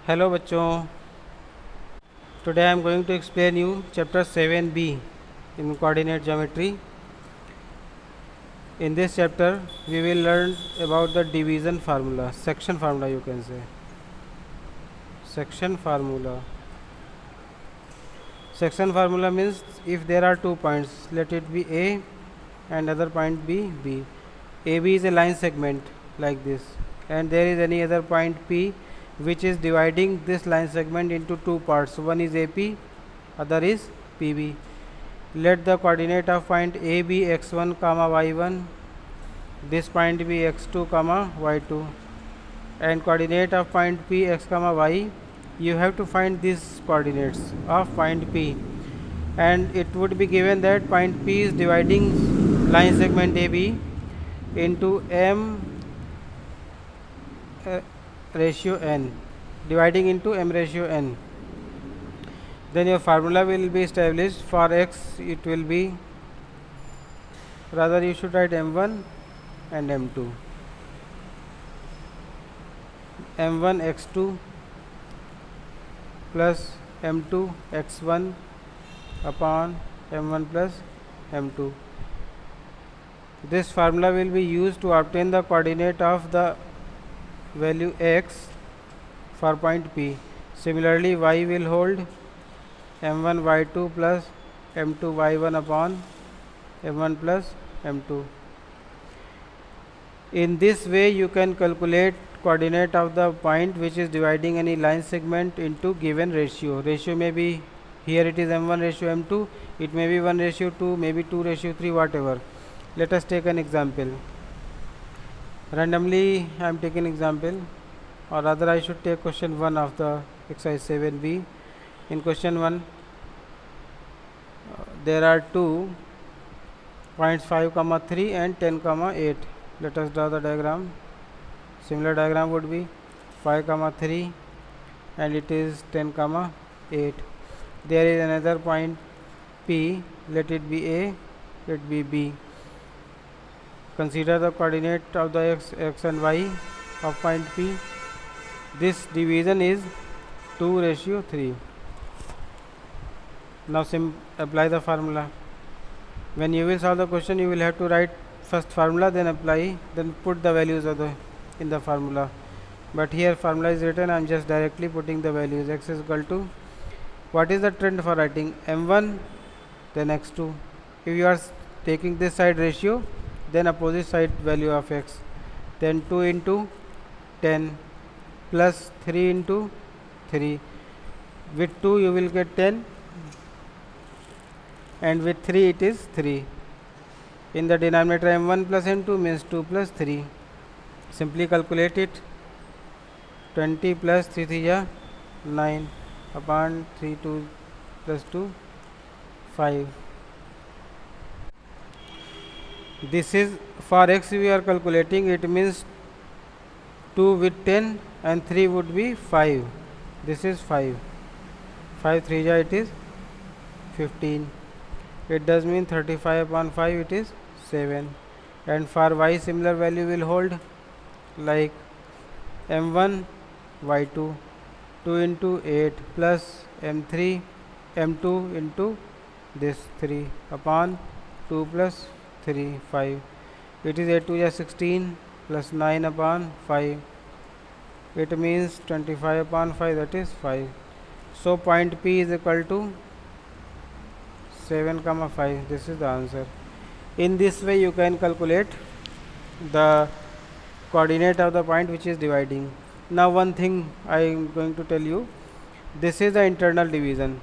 Hello बच्चों, today I am going to explain you chapter 7B in coordinate geometry. In this chapter we will learn about the division formula, section formula you can say. Section formula. Section formula means if there are 2 points, let it be A and other point be B. AB is a line segment like this, and there is any other point P which is dividing this line segment into 2 parts. One is AP, other is PB. Let the coordinate of point A be x1 comma y1, this point be x2 comma y2, and coordinate of point P x comma y. You have to find these coordinates of point P, and it would be given that point P is dividing line segment AB into m ratio n, dividing into m ratio n. Then your formula will be established. For x it will be, rather you should write m1 and m2. m1 x2 plus m2 x1 upon m1 plus m2. This formula will be used to obtain the coordinate of the value x for point P. Similarly, y will hold m1 y2 plus m2 y1 upon m1 plus m2. In this way you can calculate coordinate of the point which is dividing any line segment into given ratio. Ratio may be, here it is m1 ratio m2, it may be 1 ratio 2, maybe 2 ratio 3, whatever. Let us take an example. Randomly I am taking example, or rather I should take question 1 of the exercise 7B. In question 1 there are 2 points 5 comma 3 and 10 comma 8. Let us draw the diagram. Similar diagram would be 5 comma 3 and it is 10 comma 8. There is another point P, let it be A, let be B. Consider the coordinate of the x and y of point P. This division is 2 ratio 3. Now apply the formula. When you will solve the question, you will have to write first formula, then apply, then put the values of the in the formula. But here formula is written, I am just directly putting the values. X is equal to, what is the trend for writing? m1 then x2. If you are taking this side ratio, then opposite side value of x, then 2 into 10 plus 3 into 3. With 2 you will get 10 and with 3 it is 3. In the denominator m1 plus m2 means 2 plus 3. Simply calculate it. 20 plus 3 3 is 9 upon 3 2 plus 2 5. This is for x we are calculating, it means 2 with 10 and 3 would be 5. This is 5. 5 3 ja it is 15. It does mean 35 upon 5 it is 7. And for y similar value will hold, like m1 y2 2 into 8 plus m3 m2 into this 3 upon 2 plus 3 5. It is 8 2 is 16 plus 9 upon 5. It means 25 upon 5, that is 5. So point P is equal to 7 comma 5. This is the answer. In this way you can calculate the coordinate of the point which is dividing. Now one thing I am going to tell you, this is the internal division.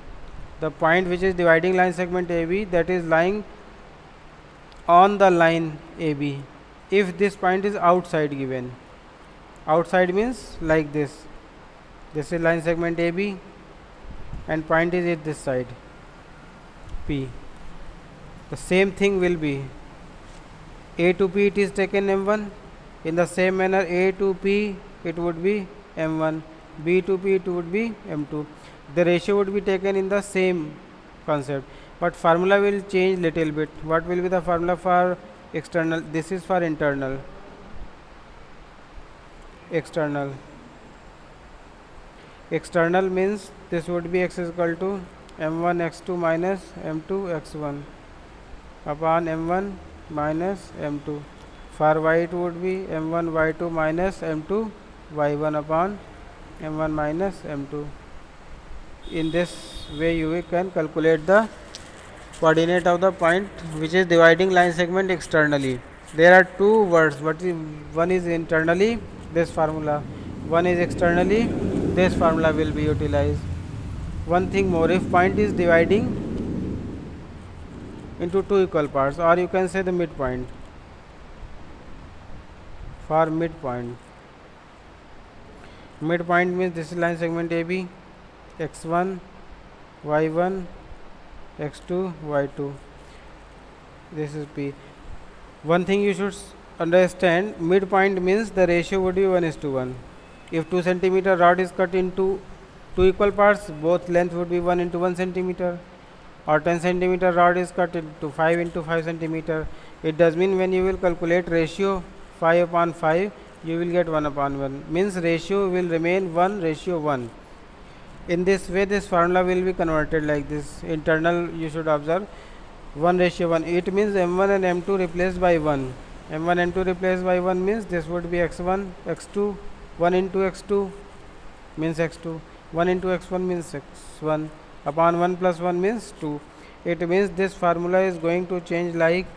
The point which is dividing line segment AB, that is lying on the line AB. If this point is outside given, outside means like this, this is line segment AB and point is at this side P. The same thing will be A to P, it is taken m1. In the same manner A to P it would be m1, B to P it would be m2. The ratio would be taken in the same concept, but formula will change little bit. What will be the formula for external? This is for internal. External. External means this would be x is equal to m1 x2 minus m2 x1 upon m1 minus m2. For y it would be m1 y2 minus m2 y1 upon m1 minus m2. In this way you can calculate the coordinate of the point which is dividing line segment externally. There are two words, but one is internally, this formula, one is externally, this formula will be utilized. One thing more, if point is dividing into two equal parts, or you can say the midpoint, for midpoint means this is line segment AB, x1 y1 x2 y2, this is P. One thing you should understand, midpoint means the ratio would be 1:1. If 2 centimeter rod is cut into two equal parts, both length would be 1 × 1 centimeter, or 10 centimeter rod is cut into 5 × 5 centimeter. It does mean when you will calculate ratio 5/5, you will get 1/1, means ratio will remain 1:1. In this way this formula will be converted like this. Internal you should observe 1:1. It means m1 and m2 replaced by 1. m1 and 2 replaced by 1 means this would be x1 x2, 1 into x2 means x2, 1 into x1 means x1, upon 1 plus 1 means 2. It means this formula is going to change like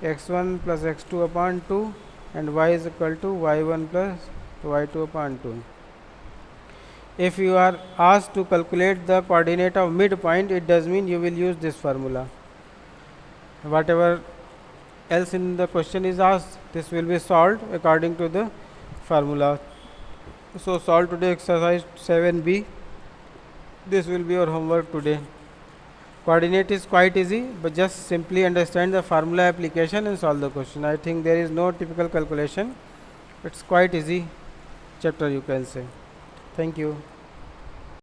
x1 plus x2 upon 2 and y is equal to y1 plus y2 upon 2. If you are asked to calculate the coordinate of midpoint, it does mean you will use this formula. Whatever else in the question is asked, this will be solved according to the formula. So solve today exercise 7b. This will be your homework today. Coordinate is quite easy, but just simply understand the formula application and solve the question. I think there is no typical calculation. It's quite easy chapter, you can say. Thank you.